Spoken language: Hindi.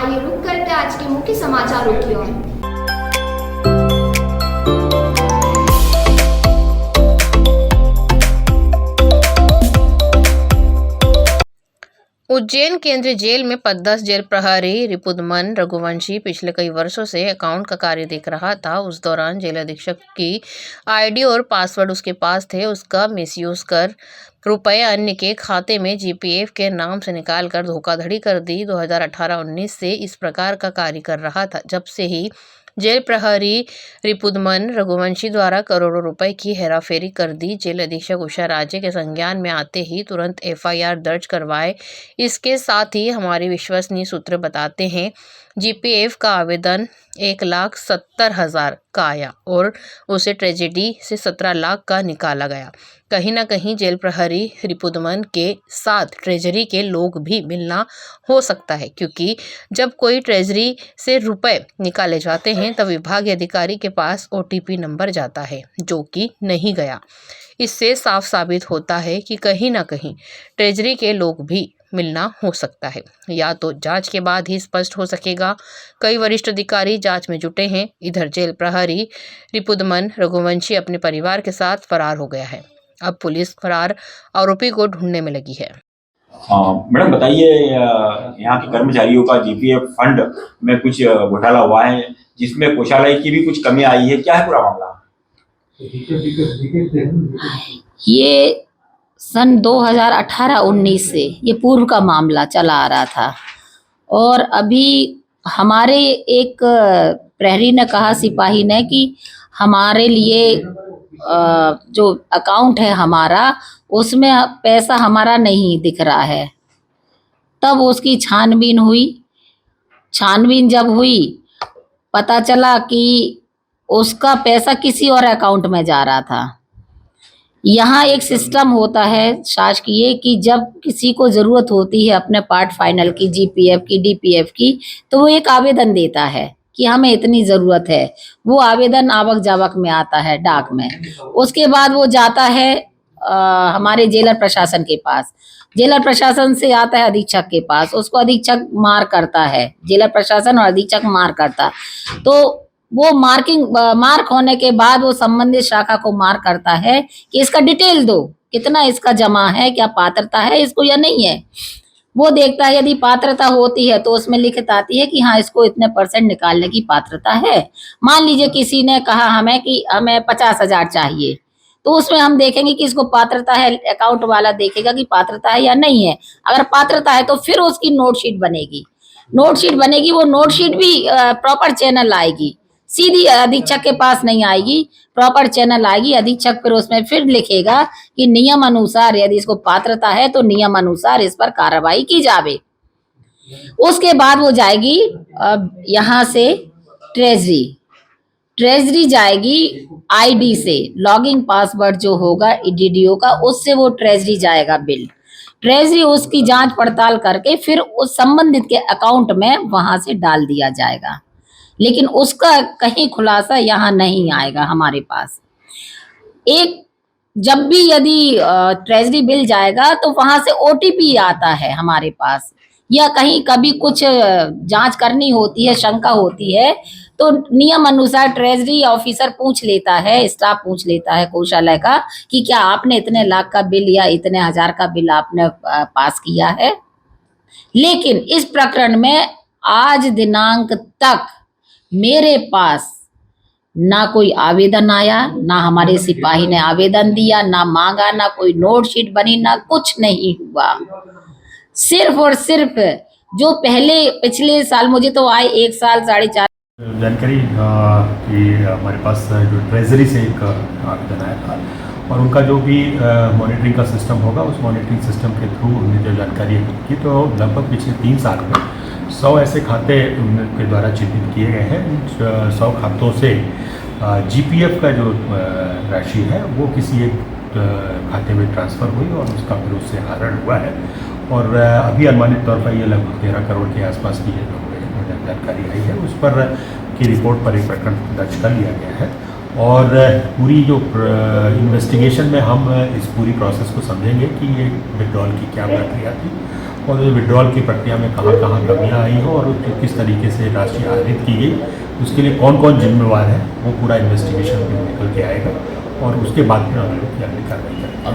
आइए रुक करते हैं आज के मुख्य समाचारों की ओर। उज्जैन केंद्रीय जेल में पदस्थ जेल प्रहरी रिपुदमन रघुवंशी पिछले कई वर्षों से अकाउंट का कार्य देख रहा था। उस दौरान जेल अधीक्षक की आईडी और पासवर्ड उसके पास थे। उसका मिसयूज कर रुपए अन्य के खाते में जीपीएफ के नाम से निकालकर धोखाधड़ी कर दी। 2018-19 से इस प्रकार का कार्य कर रहा था। जब से ही जेल प्रहरी रिपुदमन रघुवंशी द्वारा करोड़ों रुपए की हेराफेरी कर दी। जेल अधीक्षक उषा राजे के संज्ञान में आते ही तुरंत एफआईआर दर्ज करवाए। इसके साथ ही हमारे विश्वसनीय सूत्र बताते हैं जीपीएफ का आवेदन 1,70,000 का आया और उसे ट्रेजेडी से 17 लाख का निकाला गया। कहीं ना कहीं जेल प्रहरी रिपुदमन के साथ ट्रेजरी के लोग भी मिलना हो सकता है, क्योंकि जब कोई ट्रेजरी से रुपए निकाले जाते हैं तब विभागीय अधिकारी के पास ओटीपी नंबर जाता है, जो कि नहीं गया। इससे साफ साबित होता है कि कहीं ना कहीं ट्रेजरी के लोग भी मिलना हो सकता है, या तो जांच के बाद ही स्पष्ट हो सकेगा। कई वरिष्ठ अधिकारी जांच में जुटे हैं। इधर जेल प्रहरी रिपुदमन रघुवंशी अपने परिवार के साथ फरार हो गया है। अब पुलिस फरार आरोपी को ढूंढने में लगी है। मैडम बताइए, यहाँ के कर्मचारियों का जीपीएफ फंड में कुछ घोटाला हुआ है, जिसमें कोषालय की भी कुछ कमी आई है। क्या है पूरा मामला? ये सन 2018-19 से ये पूर्व का मामला चला आ रहा था और अभी हमारे एक प्रहरी ने कहा, सिपाही ने, कि हमारे लिए जो अकाउंट है हमारा, उसमें पैसा हमारा नहीं दिख रहा है। तब उसकी छानबीन हुई। छानबीन जब हुई, पता चला कि उसका पैसा किसी और अकाउंट में जा रहा था। यहाँ एक सिस्टम होता है शासकीय कि जब किसी को ज़रूरत होती है अपने पार्ट फाइनल की, जीपीएफ की, डीपीएफ की, तो वो एक आवेदन देता है कि हमें इतनी ज़रूरत है। वो आवेदन आवक जावक में आता है, डाक में। उसके बाद वो जाता है हमारे जेलर प्रशासन के पास। जेलर प्रशासन से आता है अधीक्षक के पास। उसको अधीक्षक मार्क करता है, जेलर प्रशासन और अधीक्षक मार्क करता। तो वो मार्क होने के बाद वो संबंधित शाखा को मार्क करता है कि इसका डिटेल दो, कितना इसका जमा है, क्या पात्रता है इसको या नहीं है। वो देखता है, यदि पात्रता होती है तो उसमें लिखित आती है कि हाँ, इसको इतने % निकालने की पात्रता है। मान लीजिए किसी ने कहा हमें कि हमें 50,000 चाहिए, तो उसमें हम देखेंगे कि इसको पात्रता है। अकाउंट वाला देखेगा कि पात्रता है या नहीं है। अगर पात्रता है तो फिर उसकी नोटशीट बनेगी। वो नोटशीट भी प्रॉपर चैनल आएगी, सीधी अधीक्षक के पास नहीं आएगी, प्रॉपर चैनल आएगी। अधीक्षक फिर उसमें फिर लिखेगा कि नियम अनुसार यदि इसको पात्रता है तो नियम अनुसार इस पर कार्रवाई की जावे। उसके बाद वो जाएगी यहाँ से ट्रेजरी जाएगी आईडी से, लॉगिंग पासवर्ड जो होगा डीडीओ का, उससे वो ट्रेजरी जाएगा बिल। ट्रेजरी उसकी जांच पड़ताल करके फिर उस संबंधित के अकाउंट में वहां से डाल दिया जाएगा, लेकिन उसका कहीं खुलासा यहाँ नहीं आएगा हमारे पास। जब भी यदि ट्रेजरी बिल जाएगा तो वहां से ओटीपी आता है हमारे पास, या कहीं कभी कुछ जांच करनी होती है, शंका होती है, तो नियम अनुसार ट्रेजरी ऑफिसर पूछ लेता है, स्टाफ पूछ लेता है कोषालय का कि क्या आपने इतने लाख का बिल या इतने हजार का बिल आपने पास किया है। लेकिन इस प्रकरण में आज दिनांक तक मेरे पास ना कोई आवेदन आया, ना हमारे सिपाही ने आवेदन दिया, ना मांगा, ना कोई नोट शीट बनी, ना कुछ नहीं हुआ। सिर्फ और सिर्फ जो पिछले साल मुझे तो आए 1 साल 4.5 जानकारी कि हमारे पास जो ट्रेजरी से एक आवेदन आया था और उनका जो भी मॉनिटरिंग का सिस्टम होगा, उस मॉनिटरिंग सिस्टम के थ्रू उन्होंने जो जानकारी की, तो लगभग पिछले 3 साल में 100 ऐसे खाते उनके द्वारा चिन्हित किए गए हैं। 100 खातों से जीपीएफ का जो राशि है वो किसी एक खाते में ट्रांसफ़र हुई और उसका फिर उससे आहरण हुआ है। और अभी अनुमानित तौर पर ये लगभग 13 करोड़ के आसपास की जो जानकारी आई है, उस पर की रिपोर्ट पर एक प्रकरण दर्ज कर लिया गया है। और पूरी जो इन्वेस्टिगेशन में हम इस पूरी प्रोसेस को समझेंगे कि ये विड्रॉल की क्या प्रक्रिया थी और विड्रॉल की प्रक्रिया में कहाँ कहाँ कमियाँ आई हो और किस तरीके से राशि आहरित की गई, उसके लिए कौन कौन जिम्मेवार है, वो पूरा इन्वेस्टिगेशन निकल के आएगा और उसके बाद में हम लोग की अगली कार्रवाई करेंगे।